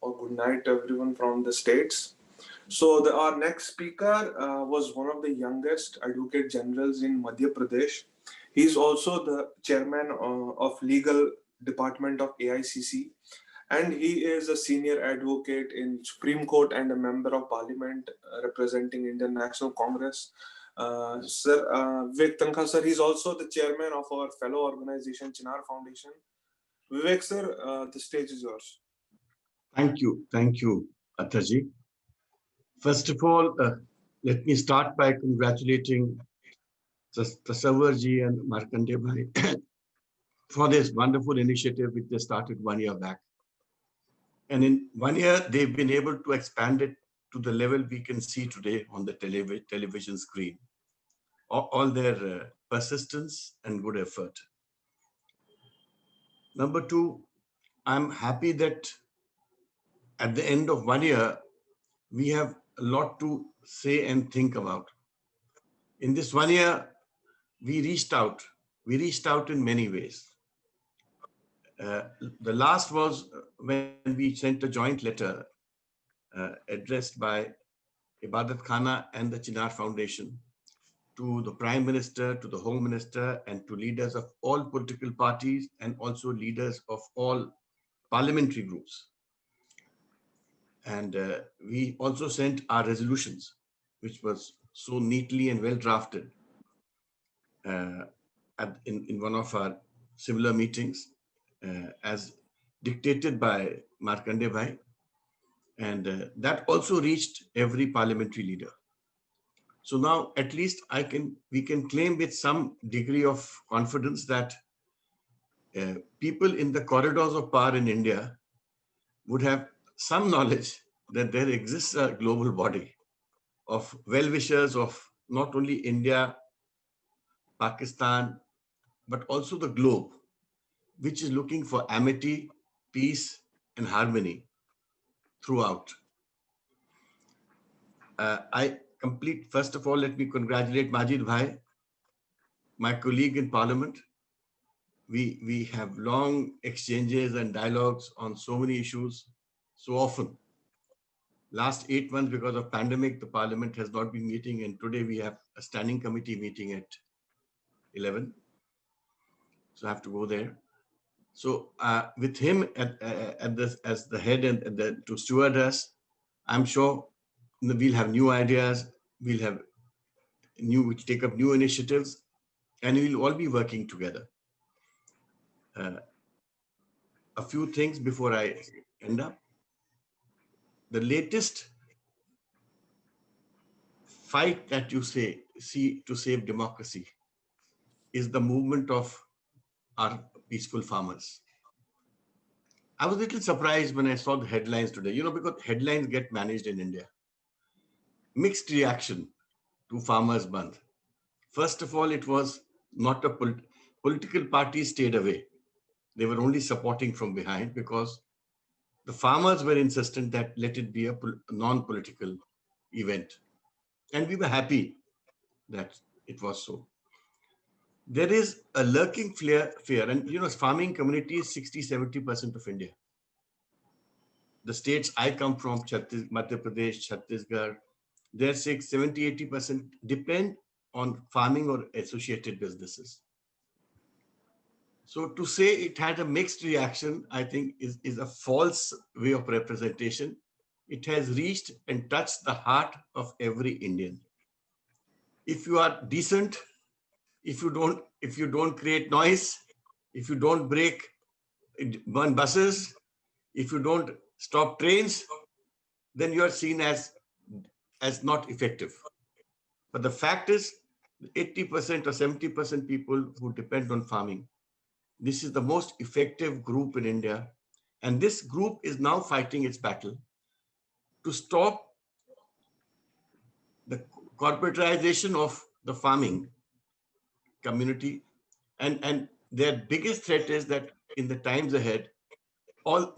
or good night to everyone from the States. So, our next speaker was one of the youngest advocate generals in Madhya Pradesh. He's also the chairman of legal department of AICC, and he is a senior advocate in Supreme Court and a member of Parliament representing Indian National Congress. Sir Vivek Tankha sir, he's also the chairman of our fellow organization Chinar Foundation. Vivek sir, the stage is yours. Thank you, Atharji. First of all, let me start by congratulating Tasawwarji and Markandeya Bhai for this wonderful initiative which they started 1 year back. And in 1 year, they've been able to expand it to the level we can see today on the television screen. All their persistence and good effort. Number two, I'm happy that at the end of 1 year, we have a lot to say and think about. In this 1 year, we reached out. We reached out in many ways. The last was when we sent a joint letter addressed by Ibadat Khana and the Chinar Foundation to the Prime Minister, to the Home Minister, and to leaders of all political parties and also leaders of all parliamentary groups. And we also sent our resolutions, which was so neatly and well drafted in one of our similar meetings as dictated by Markandeya Bhai. And that also reached every parliamentary leader. So now at least we can claim with some degree of confidence that people in the corridors of power in India would have some knowledge that there exists a global body of well-wishers of not only India, Pakistan, but also the globe, which is looking for amity, peace, and harmony throughout. First of all, let me congratulate Majid Bhai, my colleague in Parliament. We have long exchanges and dialogues on so many issues, so often. Last 8 months, because of pandemic, the Parliament has not been meeting, and today we have a standing committee meeting at 11. So I have to go there. So with him as the head and to steward us, I'm sure we'll have new ideas, we'll take up new initiatives, and we'll all be working together. A few things before I end up. The latest fight that you see to save democracy is the movement of our peaceful farmers. I was a little surprised when I saw the headlines today, because headlines get managed in India. Mixed reaction to Farmers Bandh. First of all, it was not a political party stayed away. They were only supporting from behind because the farmers were insistent that let it be a non-political event. And we were happy that it was so. There is a lurking fear, and farming community is 60-70% of India. The states I come from, Madhya Pradesh, Chhattisgarh, their 70-80% depend on farming or associated businesses. So to say it had a mixed reaction, I think is a false way of representation. It has reached and touched the heart of every Indian. If you are decent, if you don't create noise, if you don't burn buses, if you don't stop trains, then you are seen as not effective. But the fact is, 80% or 70% people who depend on farming, this is the most effective group in India. And this group is now fighting its battle to stop the corporatization of the farming community. And their biggest threat is that in the times ahead,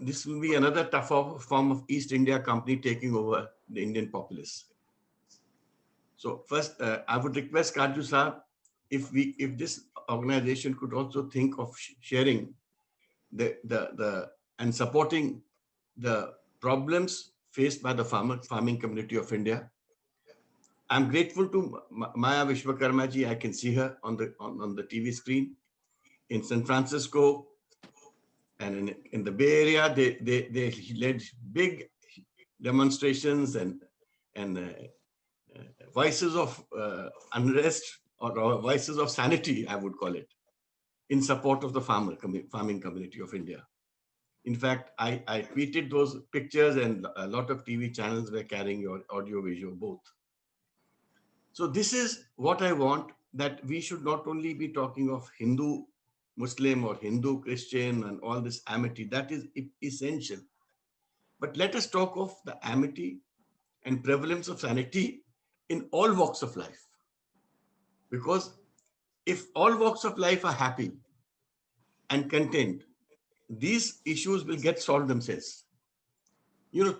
this will be another tougher form of East India Company taking over the Indian populace. So first, I would request Kaju Sahab, if this organization could also think of sharing and supporting the problems faced by the farming community of India. I'm grateful to Maya Vishwakarma ji. I can see her on the TV screen in San Francisco and in the Bay Area. They led big demonstrations and voices of unrest or voices of sanity, I would call it, in support of the farming community of India. In fact, I tweeted those pictures, and a lot of TV channels were carrying your audio, visual, both. So this is what I want, that we should not only be talking of Hindu, Muslim or Hindu, Christian and all this amity, that is essential. But let us talk of the amity and prevalence of sanity in all walks of life. Because if all walks of life are happy and content, these issues will get solved themselves. You know,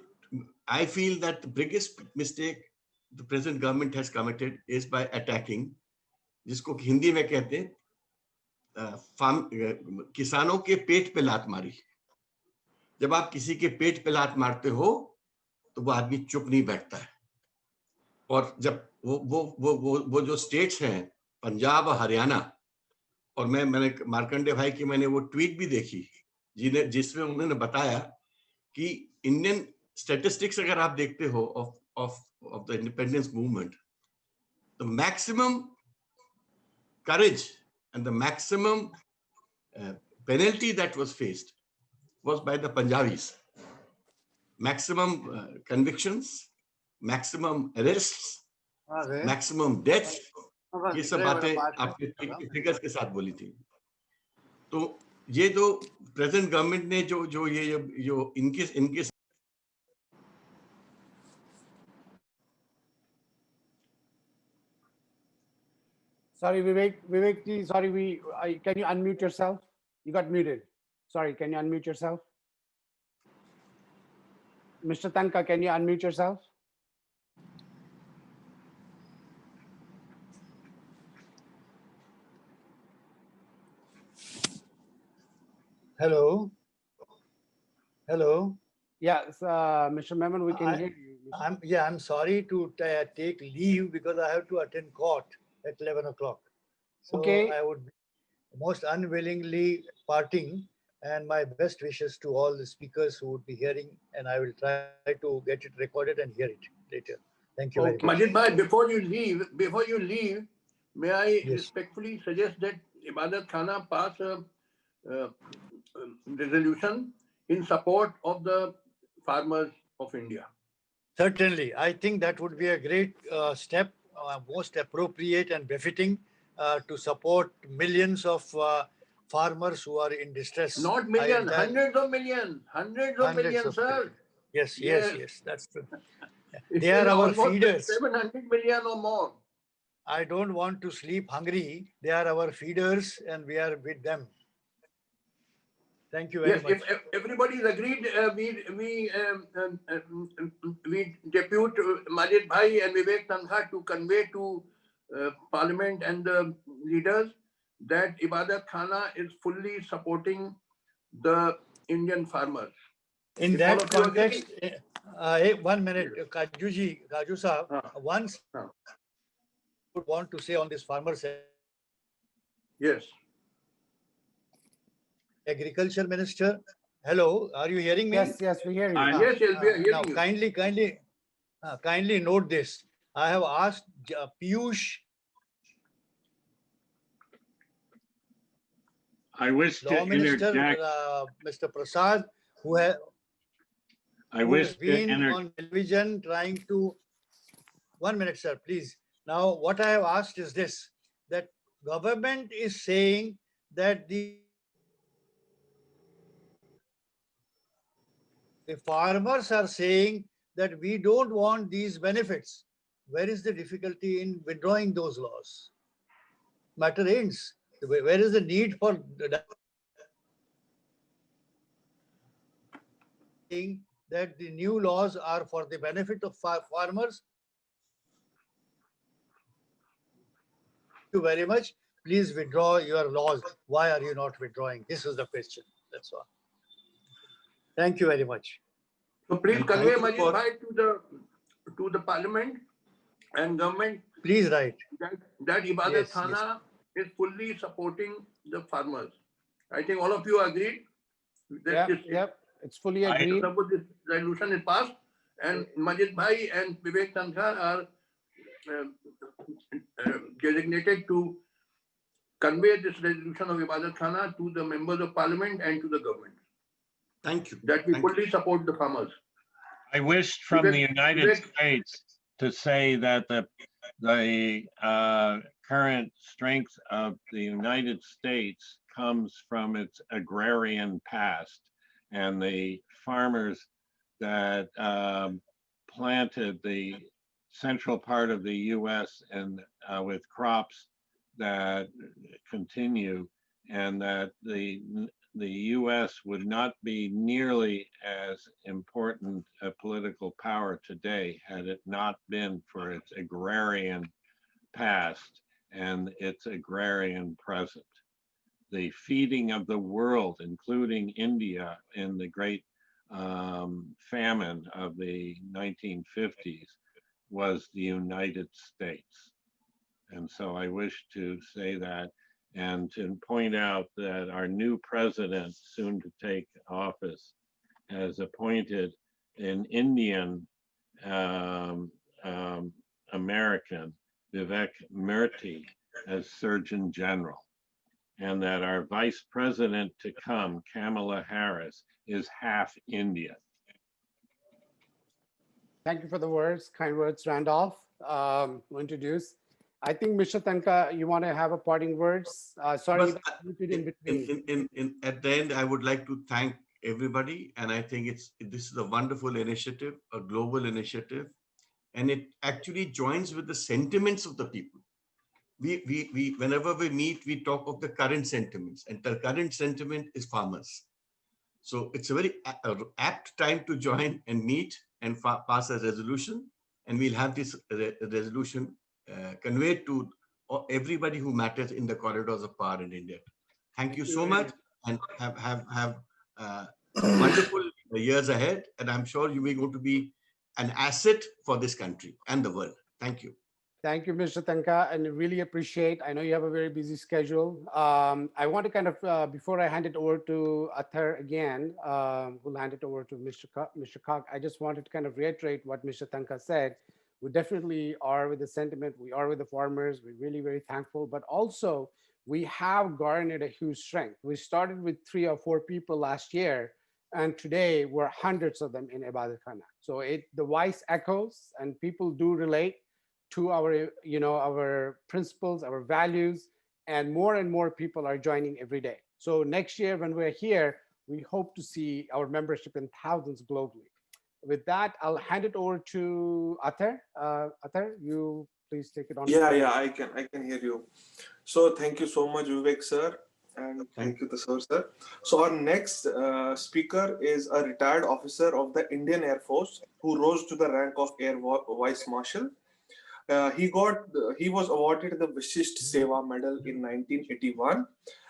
I feel that the biggest mistake the present government has committed is by attacking, जिसको हिंदी में कहते हैं किसानों के पेट पे लात मारी. जब आप किसी के पेट पे लात मारते हो तो वो आदमी चुप नहीं बैठता है. और जब वो जो स्टेट्स हैं, पंजाब और हरियाणा, और मैंने मार्कंडे भाई की मैंने वो ट्वीट भी देखी जिसमें उन्होंने बताया कि इंडियन स्टैटिस्टिक्स अगर आप देखते हो of the independence movement, the maximum courage and the maximum penalty that was faced was by the Punjabis. Maximum convictions, maximum arrests, maximum deaths, ये सब बातें आपने फिगर्स के साथ बोली थी. तो ये जो प्रेजेंट गवर्नमेंट ने जो इनके Sorry, Vivek ji, sorry, can you unmute yourself? You got muted. Sorry, can you unmute yourself? Mr. Tanka, can you unmute yourself? Hello. Hello. Yes, Mr. Memon, we can hear you. I'm sorry to take leave because I have to attend court at 11 o'clock. So Okay. I would be most unwillingly parting, and my best wishes to all the speakers who would be hearing, and I will try to get it recorded and hear it later. Thank you very much. Majid bhai, before you leave, may I Yes. respectfully suggest that Ibadat Khana pass a resolution in support of the farmers of India. Certainly, I think that would be a great step, most appropriate and befitting to support millions of farmers who are in distress. Not million, I- hundreds of millions, hundreds of millions, sir. Yes, Yes. that's true. It They is are our almost feeders. 700 million or more. I don't want to sleep hungry. They are our feeders and we are with them. Thank you very Yes, much. if everybody is agreed, we depute Majid Bhai and Vivek Tanha to convey to Parliament and the leaders that Ibadat Khana is fully supporting the Indian farmers. In If all that of you context, agree. 1 minute, Kaju Sahab, once Huh. would want to say on this farmers. Yes. Agriculture Minister, hello, are you hearing me? Yes, we hear you. Yes, yes, we are Now, hearing you. kindly note this. I have asked Piyush, I wish Law to Minister, interject. Mr. Prasad, who has I wish to been inter. on television trying to. 1 minute, sir, please. Now, what I have asked is this: that government is saying that the farmers are saying that we don't want these benefits. Where is the difficulty in withdrawing those laws? Matter ends. Where is the need for saying that the new laws are for the benefit of farmers? Thank you very much. Please withdraw your laws. Why are you not withdrawing? This is the question. That's all. Thank you very much. So please And convey thank you Majid for- Bhai to the parliament and government Please write. that Ibadat Yes, Khana is fully supporting the farmers. I think all of you agree that Yep. It's fully I- agreed. suppose this resolution is passed, and Majid Bhai and Vivek Tankhar are designated to convey this resolution of Ibadat Khana to the members of parliament and to the government, Thank you. that we Thank you. fully support the farmers. I wish from the Vivek- United Vivek- States to say that the current strength of the United States comes from its agrarian past and the farmers that planted the central part of the U.S. and with crops that continue, and that the U.S. would not be nearly as important a political power today had it not been for its agrarian past and its agrarian present. The feeding of the world, including India in the great famine of the 1950s, was the United States. And so I wish to say that and to point out that our new president, soon to take office, has appointed an Indian American, Vivek Murthy, as Surgeon General, and that our vice president to come, Kamala Harris, is half Indian. Thank you for the words, kind words, Randolph. Introduce. I think Mr. Tanka, you want to have a parting words? Sorry, But, muted in between. At the end, I would like to thank everybody, and I think this is a wonderful initiative, a global initiative, and it actually joins with the sentiments of the people. We whenever we meet, we talk of the current sentiments, and the current sentiment is farmers. So it's a very apt time to join and meet and pass a resolution, and we'll have this resolution conveyed to everybody who matters in the corridors of power in India. Thank you so much, and have wonderful years ahead. And I'm sure you are going to be an asset for this country and the world. Thank you. Thank you, Mr. Tanka, and really appreciate. I know you have a very busy schedule. I want to kind of, before I hand it over to Athar again, we'll hand it over to Mr. Kak. I just wanted to kind of reiterate what Mr. Tanka said. We definitely are with the sentiment. We are with the farmers. We're really very thankful, but also we have garnered a huge strength. We started with 3 or 4 people last year, and today we're hundreds of them in Ibadat Khana. So the voice echoes, and people do relate to our, our principles, our values, and more people are joining every day. So next year when we're here, we hope to see our membership in thousands globally. With that, I'll hand it over to Athar. Athar, you please take it on. Yeah, I can hear you. So thank you so much, Vivek sir, and thank you, Tasawwur sir. So our next speaker is a retired officer of the Indian Air Force who rose to the rank of Air Vice Marshal. He was awarded the Vishisht Seva Medal in 1981,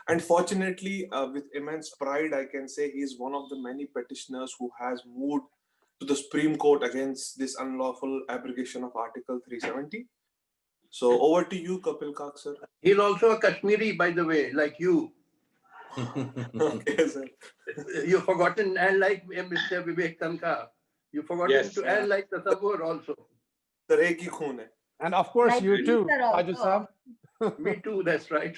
and fortunately, with immense pride, I can say he is one of the many petitioners who has moved to the Supreme Court against this unlawful abrogation of Article 370. So over to you, Kapil Kak sir. He's also a Kashmiri, by the way, like you. Okay, sir. You've forgotten, and like Mr. Vivek Tanka, you've forgotten Yes, to add like Tasawwur also. Sir, ek hi khoon hai. And of course, Like you too, Minister Raju also. Saab. Me too, that's right.